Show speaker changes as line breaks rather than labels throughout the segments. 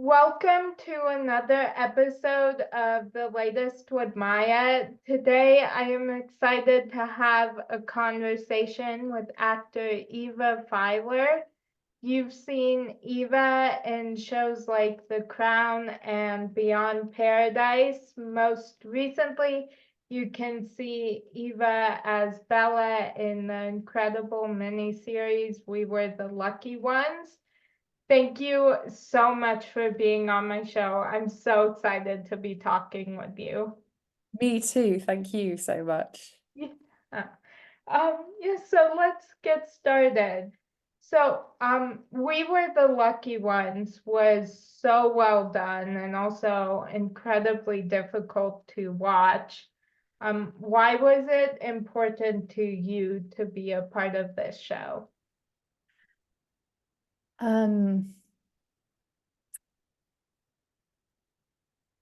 Welcome to another episode of The Latest with Maya. Today, I am excited to have a conversation with actor Eva Feiler. You've seen Eva in shows like The Crown and Beyond Paradise. Most recently, you can see Eva as Bella in the incredible miniseries We Were the Lucky Ones. Thank you so much for being on my show. I'm so excited to be talking with you.
Me too. Thank you so much.
Yeah. So let's get started. We Were the Lucky Ones was so well done and also incredibly difficult to watch. Why was it important to you to be a part of this show?
Um,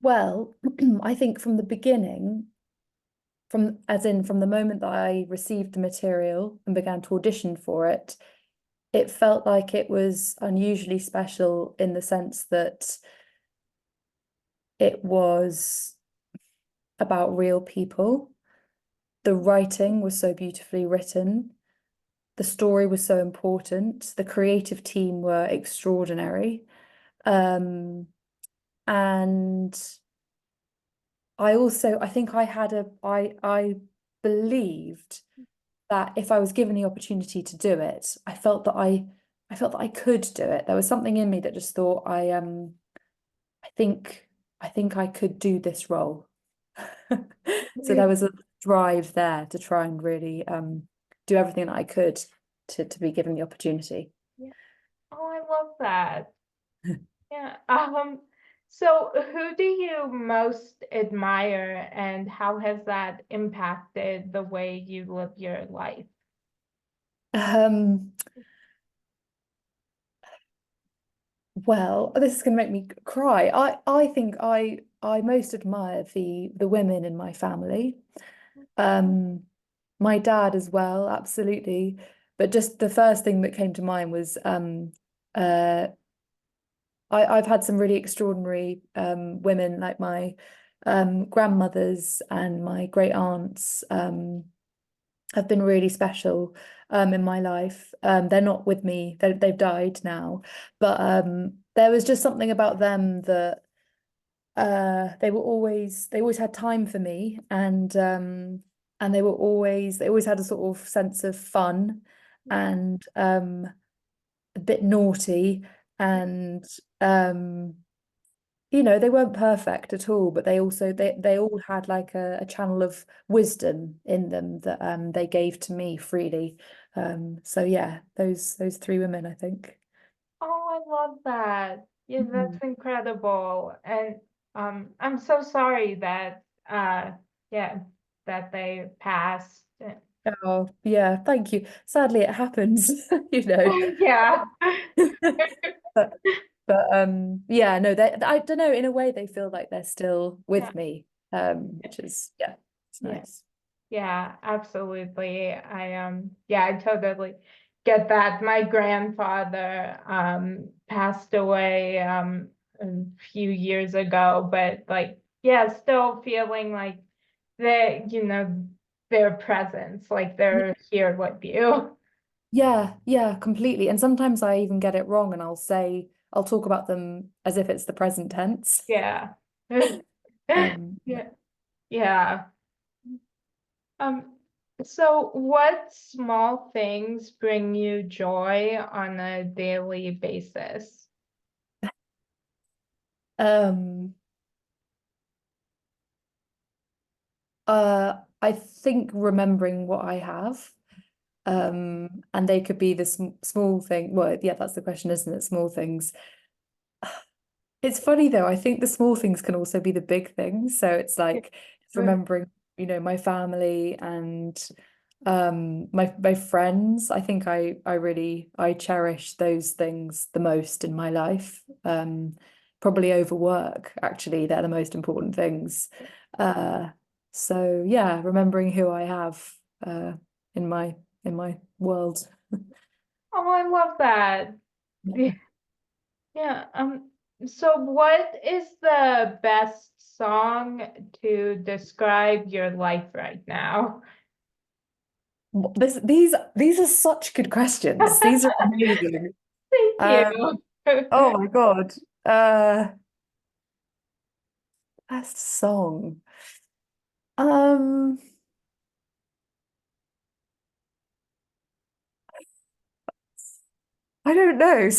well, I think from the beginning, from the moment that I received the material and began to audition for it, it felt like it was unusually special in the sense that it was about real people. The writing was so beautifully written. The story was so important. The creative team were extraordinary. Um, and I think I believed that if I was given the opportunity to do it, I felt that I could do it. There was something in me that just thought I think I think I could do this role. So there was a drive there to try and really do everything that I could to be given the opportunity.
Yeah. Oh, I love that. Yeah. So who do you most admire and how has that impacted the way you live your life?
Um, Well, this is going to make me cry. I think I most admire the women in my family. Um, my dad as well, absolutely. But just the first thing that came to mind was uh I've had some really extraordinary women like my grandmothers and my great aunts have been really special in my life. They're not with me, they've died now, but there was just something about them that they always had time for me, and they always had a sort of sense of fun and a bit naughty, and um they weren't perfect at all, but they all had like a channel of wisdom in them that they gave to me freely. So yeah, those three women, I think.
Oh, I love that. Yeah, that's
Mhm.
incredible. And I'm so sorry that yeah, that they passed.
Oh yeah, thank you. Sadly, it happens, you know.
Yeah.
But yeah, no, I don't know, in a way they feel like they're still
Yeah.
with me, which is yeah, it's
Yeah.
nice.
Yeah, absolutely. Yeah, I totally get that. My grandfather passed away a few years ago, but like yeah, still feeling like their presence, like they're here with you.
Yeah, yeah, completely. And sometimes I even get it wrong and I'll talk about them as if it's the present tense.
Yeah.
Yeah.
Yeah. Yeah. Um, so what small things bring you joy on a daily basis?
Um, I think remembering what I have, and they could be the small thing. Well, yeah, that's the question, isn't it? Small things. It's funny though, I think the small things can also be the big things. So it's like it's remembering, my family and my friends. I think I cherish those things the most in my life. Probably over work, actually, they're the most important things. Uh so yeah, remembering who I have uh in my world.
Oh, I love that. Yeah. Yeah. So what is the best song to describe your life right now?
These are such good questions. These are amazing.
Thank
Um,
you.
oh my God. Uh, best song. Um, I don't know.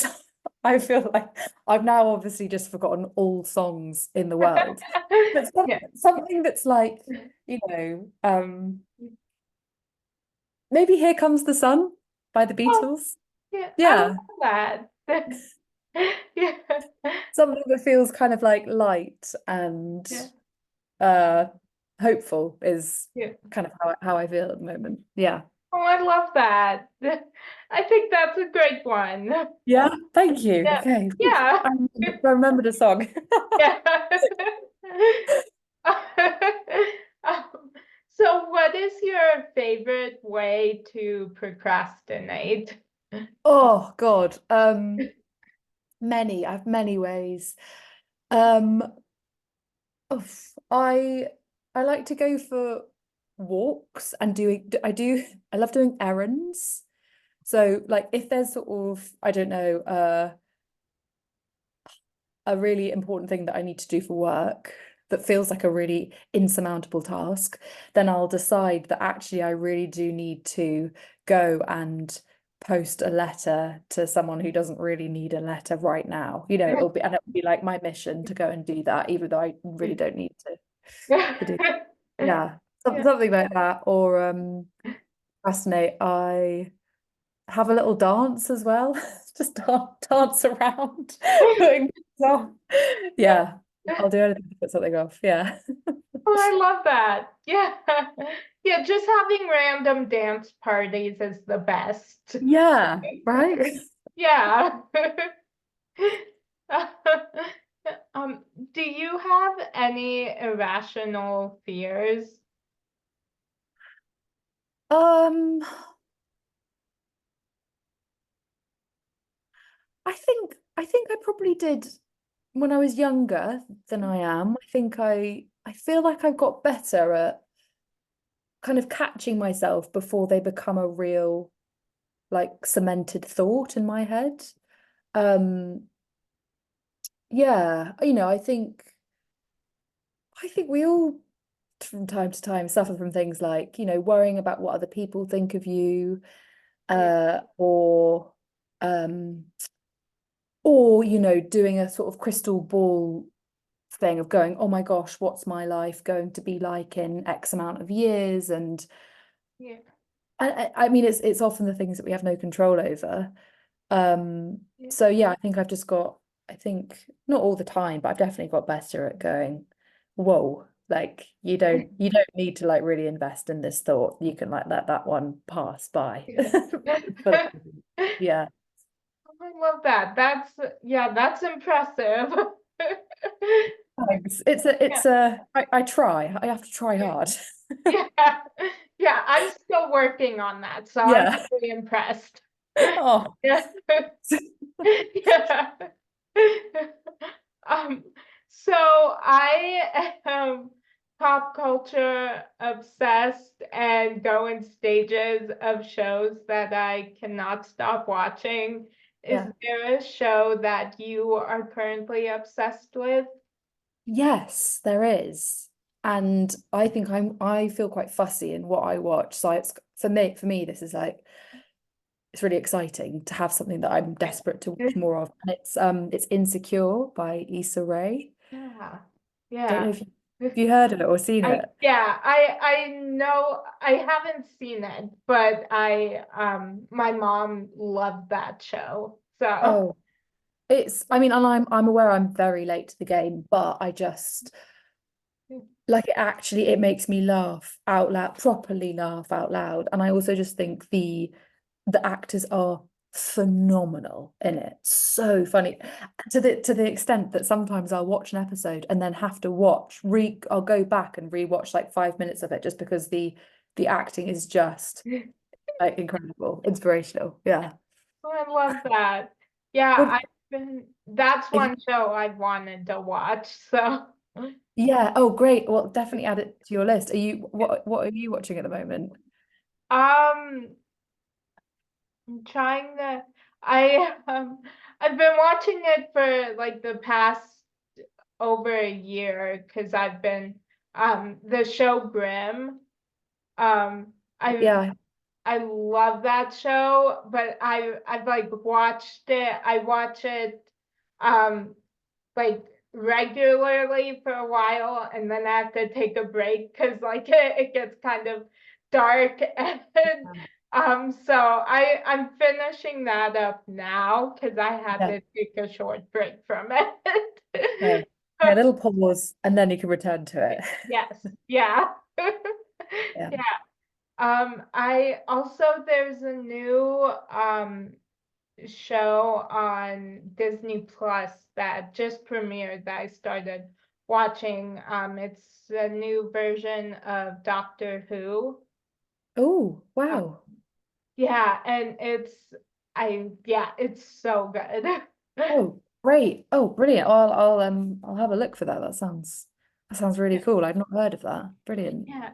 I feel like I've now obviously just forgotten all songs in the world. But
Yeah.
something that's like, maybe Here Comes the Sun by the
Oh,
Beatles.
yeah, I
Yeah.
love that. Yeah.
Something that feels kind of like light and
Yeah.
uh hopeful is
Yeah.
kind of how I feel at the moment. Yeah.
Oh, I love that. I think that's a great one.
Yeah, thank you.
Yeah.
Okay.
Yeah.
I remember the song.
Yeah. Um, so what is your favorite way to procrastinate?
Oh God. I have many ways. Um, oof, I like to go for walks and I love doing errands. So like if there's sort of, I don't know, a really important thing that I need to do for work that feels like a really insurmountable task, then I'll decide that actually I really do need to go and post a letter to someone who doesn't really need a letter right now. It'll be like my mission to go and do that, even though I really don't need to do. Yeah,
Yeah.
something like that. Or procrastinate. I have a little dance as well. Just dance around, putting things off. Yeah, I'll do anything to put something off. Yeah.
Oh, I love that. Yeah. Yeah, just having random dance parties is the best.
Yeah, right?
Yeah. Um, do you have any irrational fears?
Um, I think I probably did when I was younger than I am. I feel like I've got better at kind of catching myself before they become a real like cemented thought in my head. Um, yeah, I think we all from time to time suffer from things like, worrying about what other people think of you,
Yeah.
or um or doing a sort of crystal ball thing of going, oh my gosh, what's my life going to be like in X amount of years? And
Yeah.
I mean it's often the things that we have no control over.
Yeah.
So yeah, I think not all the time, but I've definitely got better at going, whoa, like you don't need to like really invest in this thought. You can like let that one pass by.
Yeah.
But yeah.
I love that. Yeah, that's impressive.
Thanks.
Yeah.
I try. I have to try hard.
Yeah. Yeah, I'm still working on that, so I'm
Yeah.
very impressed.
Oh.
Yeah. Yeah. Um, so I am pop culture obsessed and go in stages of shows that I cannot stop watching. Is
Yeah.
there a show that you are currently obsessed with?
Yes, there is. And I think I feel quite fussy in what I watch. So it's for me, this is like it's really exciting to have something that I'm desperate to watch more of. And it's Insecure by Issa Rae.
Yeah.
Don't know
Yeah.
if you heard of it or seen it.
I know I haven't seen it, but my mom loved that show. So
Oh, I mean, and I'm aware I'm very late to the game, but I just like it makes me laugh out loud, properly laugh out loud. And I also just think the actors are phenomenal in it. So funny. To the extent that sometimes I'll watch an episode and then have to I'll go back and rewatch like 5 minutes of it just because the acting is just like incredible, inspirational. Yeah.
I love that. Yeah,
What
That's
If you,
one show I wanted to watch, so
yeah, oh great. Well, definitely add it to your list. Are you what are you watching at the moment?
um I'm trying to I've been watching it for like the past over a year because I've been the show Grimm. Um I
Yeah,
I love that show, but I've like watched it. I watch it um like regularly for a while, and then I have to take a break because like it gets kind of dark. And so I'm finishing that up now because I had
yeah,
to take a short break from it.
okay. Yeah, a little pause and then you can return to it.
Yes, yeah.
Yeah.
Yeah. I also there's a new show on Disney Plus that just premiered that I started watching. It's a new version of Doctor Who.
Oh,
Uh,
wow.
yeah, and yeah, it's so good.
Oh, great. Oh, brilliant. I'll have a look for that. That sounds really cool. I've not heard of that. Brilliant.
Yeah,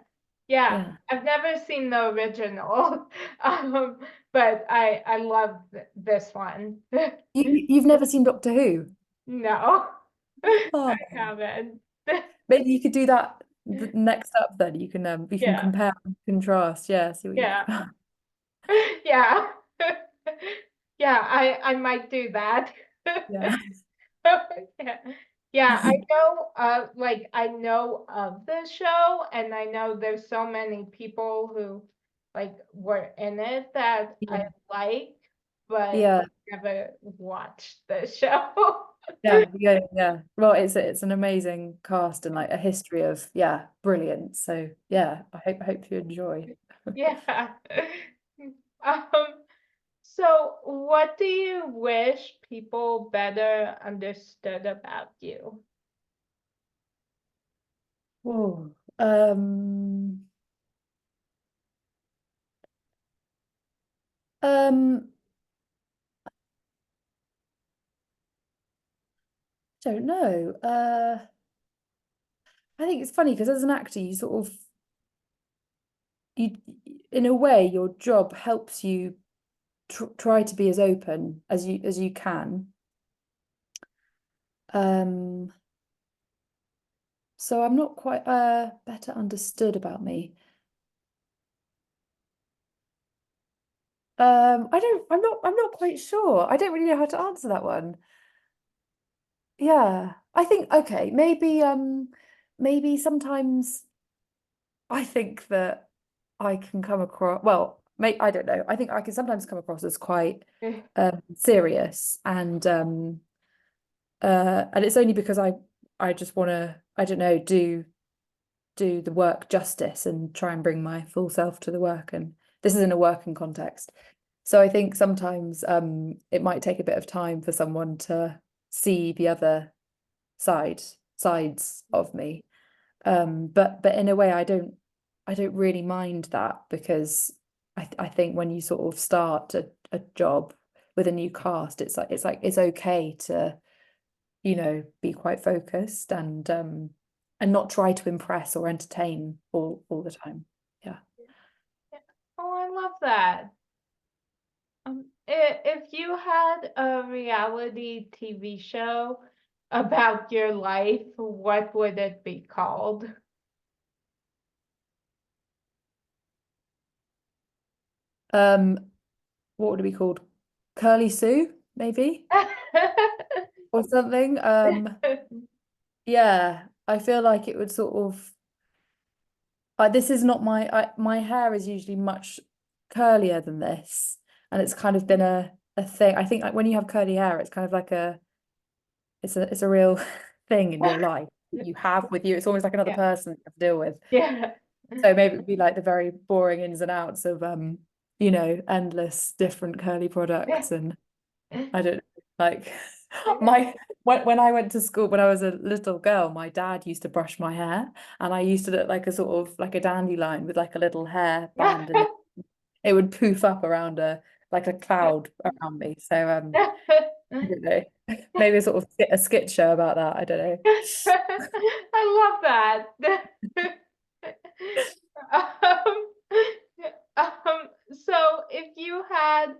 yeah.
Yeah.
I've never seen the original, but I love this one.
You've never seen Doctor Who?
No, I
Oh,
haven't.
maybe you could do that next up then. You can
Yeah,
compare and contrast. Yeah, see what you
yeah.
prefer.
Yeah. Yeah, I might do that.
Yeah.
Yeah. Yeah, I know like I know of the show, and I know there's so many people who like were in it that I
Yeah.
like, but
Yeah.
never watched the show.
Yeah. Yeah. Yeah. Well, it's an amazing cast and like a history of yeah, brilliant. So yeah, I hope you enjoy.
Yeah. Um, so what do you wish people better understood about you?
Oh, um, um, don't know. I think it's funny because as an actor, you sort of you in a way your job helps you try to be as open as you can. Um, so I'm not quite better understood about me. I'm not quite sure. I don't really know how to answer that one. Yeah. I think okay, maybe sometimes I think that I can come across, well, I don't know. I think I can sometimes come across as quite serious and it's only because I just want to, I don't know, do the work justice and try and bring my full self to the work. And this is in a working context. So I think sometimes it might take a bit of time for someone to see the other sides of me. But in a way, I don't really mind that because I think when you sort of start a job with a new cast, it's okay to, you know, be quite focused and not try to impress or entertain all the time. Yeah.
Oh, I love that. If you had a reality TV show about your life, what would it be called?
Um, what would it be called? Curly Sue, maybe, or something. Yeah, I feel like it would sort of this is not my hair is usually much curlier than this, and it's kind of been a thing. I think like when you have curly hair, it's kind of like it's a real thing in your life that you have with you. It's almost like another
Yeah,
person you have to deal with.
yeah,
So maybe it would be like the very boring ins and outs of you know, endless different curly products and I don't like my when I went to school when I was a little girl, my dad used to brush my hair and I used to look like a sort of like a dandelion with like a little hair band and it would poof up around a like a cloud around me. So I don't know. Maybe a sort of a skit show about that. I don't know.
I love that. Um, so if you had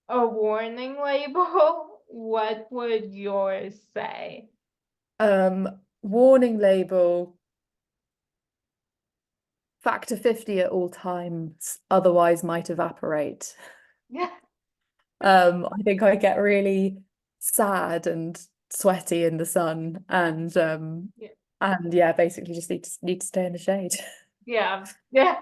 a warning label, what would yours say?
Warning label, factor 50 at all times, otherwise might evaporate.
Yeah,
I think I get really sad and sweaty in the sun
yeah,
and yeah, basically just need to stay in the shade.
yeah, yeah.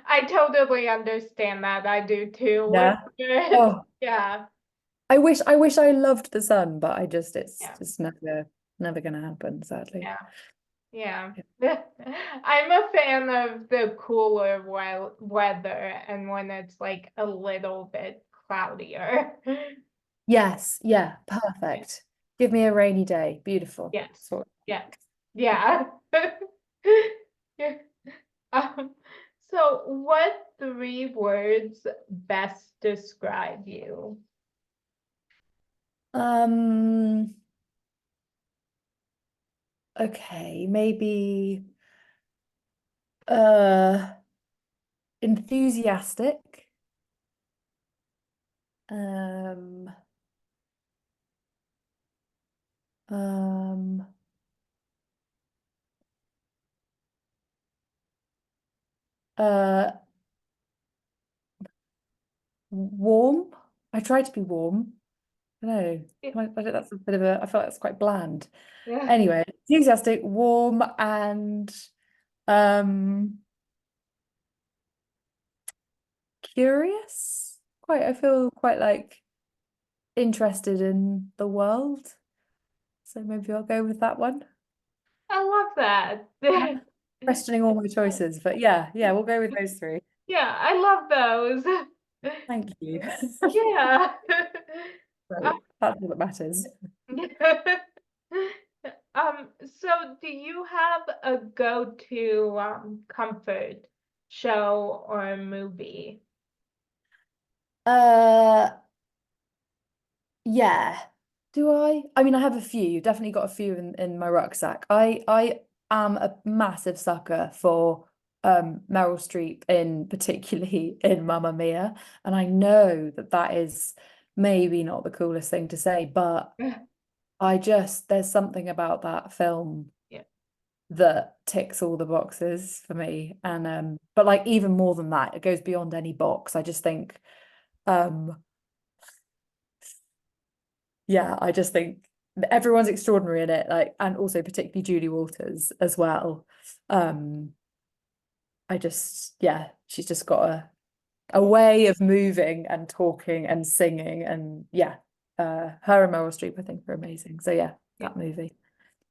I totally understand that. I do too with
Yeah.
birds.
Oh,
Yeah,
I wish I loved the sun, but it's
yeah,
just never gonna happen, sadly.
yeah. Yeah. I'm a fan of the cooler weather and when it's like a little bit cloudier.
Yes, yeah, perfect. Give me a rainy day. Beautiful.
Yes.
Sort.
Yeah. Yeah. Yeah. Um, so what three words best describe you?
Um, okay, maybe uh enthusiastic. Um, um, uh, warm. I try to be warm. I don't know.
Yeah.
I think that's a bit of a, I feel like that's quite bland.
Yeah.
Anyway, enthusiastic, warm, and um curious. I feel quite like interested in the world. So maybe I'll go with that one.
I love that.
Yeah. Questioning all my choices, but yeah, we'll go with those three.
Yeah, I love those.
Thank you.
Yeah.
Right, that's all that matters.
So do you have a go-to comfort show or movie?
Uh, yeah. Do I? I mean, I have a few. Definitely got a few in my rucksack. I am a massive sucker for Meryl Streep in particularly in Mamma Mia, and I know that that is maybe not the coolest thing to say, but there's something about that film
Yeah.
that ticks all the boxes for me. And but like even more than that, it goes beyond any box. I just think um yeah, I just think everyone's extraordinary in it, like, and also particularly Julie Walters as well. Um, yeah, she's just got a way of moving and talking and singing, and yeah, her and Meryl Streep, I think, are amazing. So yeah,
Yeah.
that movie.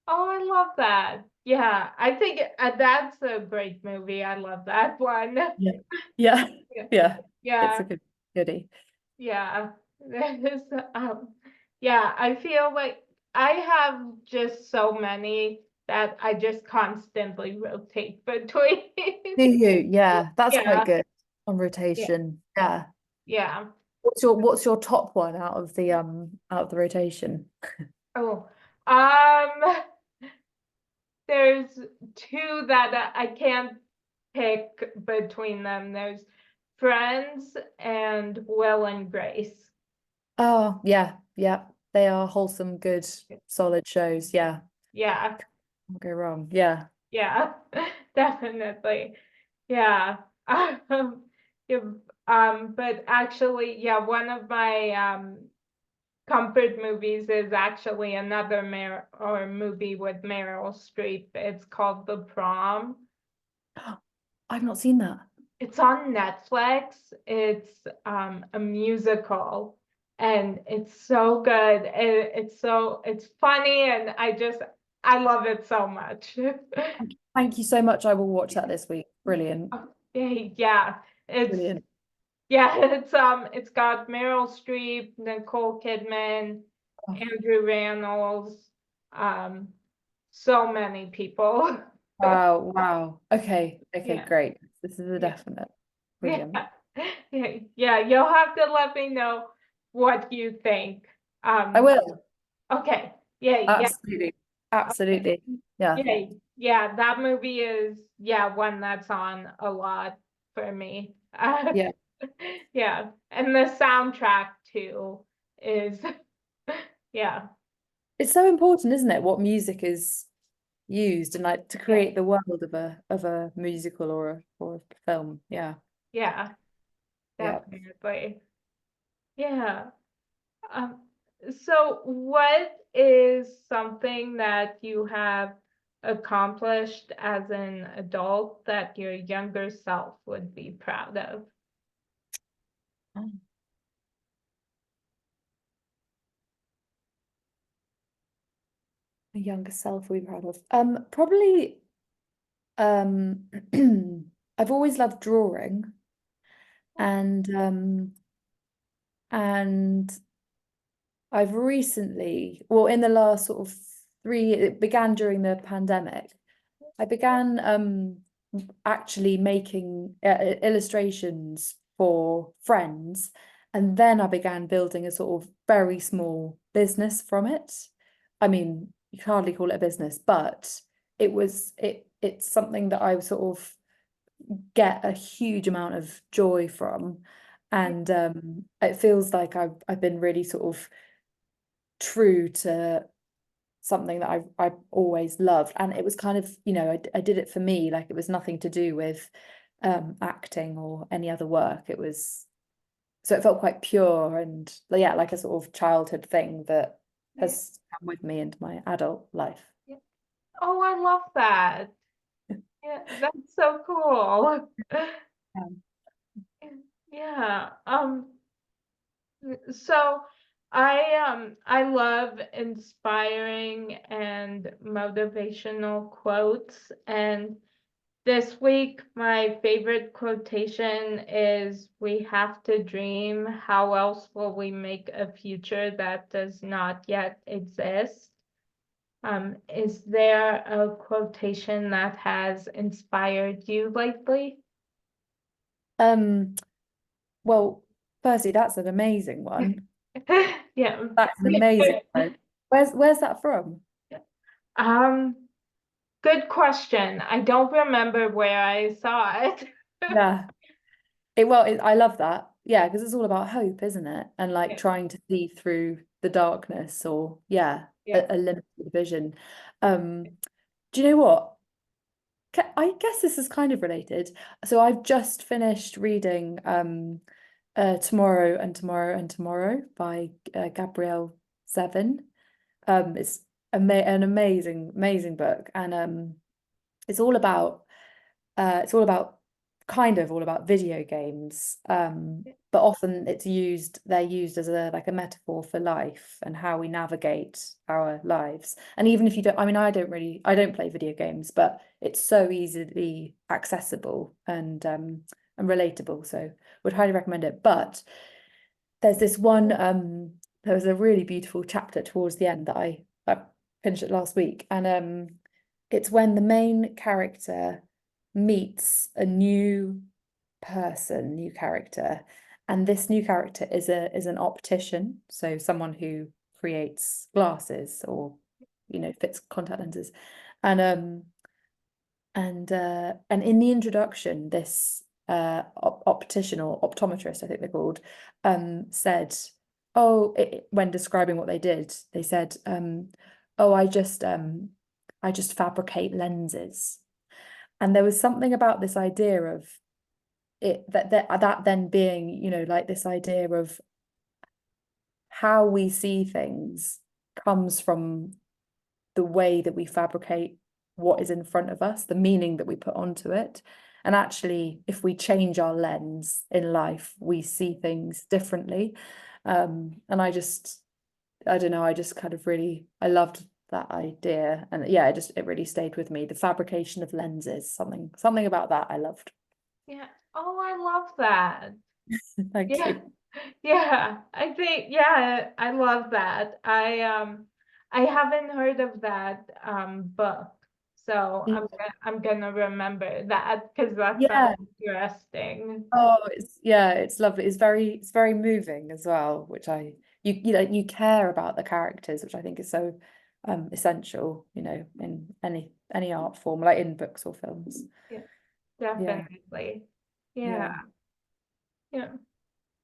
Oh, I love that. Yeah, I think that's a great movie. I love that one.
Yeah, yeah,
Yeah.
yeah. It's
Yeah.
a good goodie.
Yeah. There's, yeah, I feel like I have just so many that I just constantly rotate between.
Do you? Yeah, that's quite
Yeah.
good on
Yeah.
rotation. Yeah.
Yeah.
What's your top one out of the rotation?
Oh, there's two that I can't pick between them. There's Friends and Will and Grace.
Oh, yeah, yeah. They are wholesome, good, solid shows. Yeah.
Yeah,
Can't go wrong. Yeah.
yeah, definitely. Yeah. Um, yeah, but actually, yeah, one of my comfort movies is actually another movie with Meryl Streep. It's called The Prom.
I've not seen that.
It's on Netflix. It's a musical and it's so good. It's funny and I love it so much.
Thank you so much. I will watch that this week. Brilliant.
Okay, yeah. It's
Brilliant.
yeah, it's got Meryl Streep, Nicole Kidman,
Oh,
Andrew Rannells, um, so many people.
wow, wow. Okay,
Yeah,
great. This is a
yeah.
definite.
Yeah,
Brilliant.
yeah, you'll have to let me know what you think.
I
Um,
will.
okay, yeah, yeah,
Absolutely.
okay.
Absolutely. Yeah.
Yeah, yeah, that movie is, yeah, one that's on a lot for me.
Yeah.
Yeah, and the soundtrack too is, yeah,
It's so important, isn't it, what music is used and like to
yeah,
create the world of a musical or a film. Yeah.
yeah,
Yeah.
definitely. Yeah. Um, so what is something that you have accomplished as an adult that your younger self would be proud of?
Oh, a younger self we proud of. Probably um I've always loved drawing and and I've recently, well, in the last sort of it began during the pandemic. I began actually making illustrations for friends, and then I began building a sort of very small business from it. I mean, you can hardly call it a business, but it's something that I sort of get a huge amount of joy from. And it feels like I've been really sort of true to something that I've always loved. And it was kind of, I did it for me, like it was nothing to do with acting or any other work. It was, so it felt quite pure and yeah, like a sort of childhood thing that
Yeah.
has come with me into my adult life.
Yeah. Oh, I love that. Yeah, that's so cool.
Um,
Yeah. So I love inspiring and motivational quotes, and this week my favorite quotation is, "We have to dream. How else will we make a future that does not yet exist?" Is there a quotation that has inspired you lately?
um, well, firstly, that's an amazing one.
Yeah.
That's an amazing quote. Where's that from?
Um, Good question. I don't remember where I saw it.
Yeah. I love that. Yeah, because it's all about hope, isn't it? And like
Yeah,
trying to see through the darkness or yeah,
yeah,
a limited vision. Do you know what? I guess this is kind of related. So I've just finished reading Tomorrow and Tomorrow and Tomorrow by Gabrielle Zevin. It's an amazing, amazing book, and it's all about kind of all about video games, but often they're used as a like a metaphor for life and how we navigate our lives. And even if you don't, I mean, I don't play video games, but it's so easily accessible and relatable, so would highly recommend it. But there's this one there was a really beautiful chapter towards the end that I finished it last week, and it's when the main character meets a new character, and this new character is an optician, so someone who creates glasses or fits contact lenses, and and in the introduction, this optician or optometrist, I think they're called, said, oh, when describing what they did, they said, oh, I just fabricate lenses. And there was something about this idea of it that then being, like this idea of how we see things comes from the way that we fabricate what is in front of us, the meaning that we put onto it. And actually, if we change our lens in life, we see things differently. And I don't know, I just kind of really, I loved that idea. And yeah, it really stayed with me. The fabrication of lenses, something about that I loved.
yeah. Oh, I love that.
Thank
Yeah,
you.
yeah. I think, yeah, I love that. I haven't heard of that book, so I'm gonna remember that because that
Yeah.
sounds interesting.
Oh, it's lovely. It's very moving as well, which you care about the characters, which I think is so essential, in any art form, like in books or films.
Yeah,
Yeah,
definitely. Yeah,
yeah.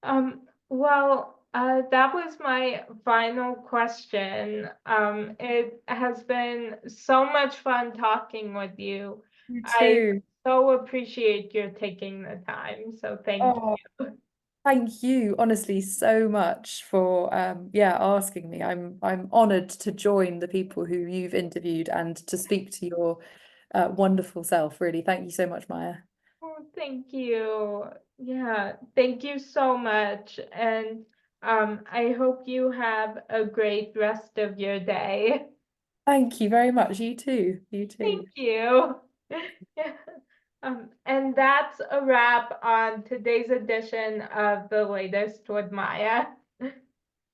yeah. Well, that was my final question. It has been so much fun talking with you.
You
I
too.
so appreciate your taking the time, so thank
Oh,
you.
thank you, honestly, so much for asking me. I'm honored to join the people who you've interviewed and to speak to your wonderful self, really. Thank you so much, Maya.
Oh, thank you. Yeah, thank you so much. And I hope you have a great rest of your day.
Thank you very much. You too. You
Thank
too.
you. Yeah. And that's a wrap on today's edition of The Latest with Maya.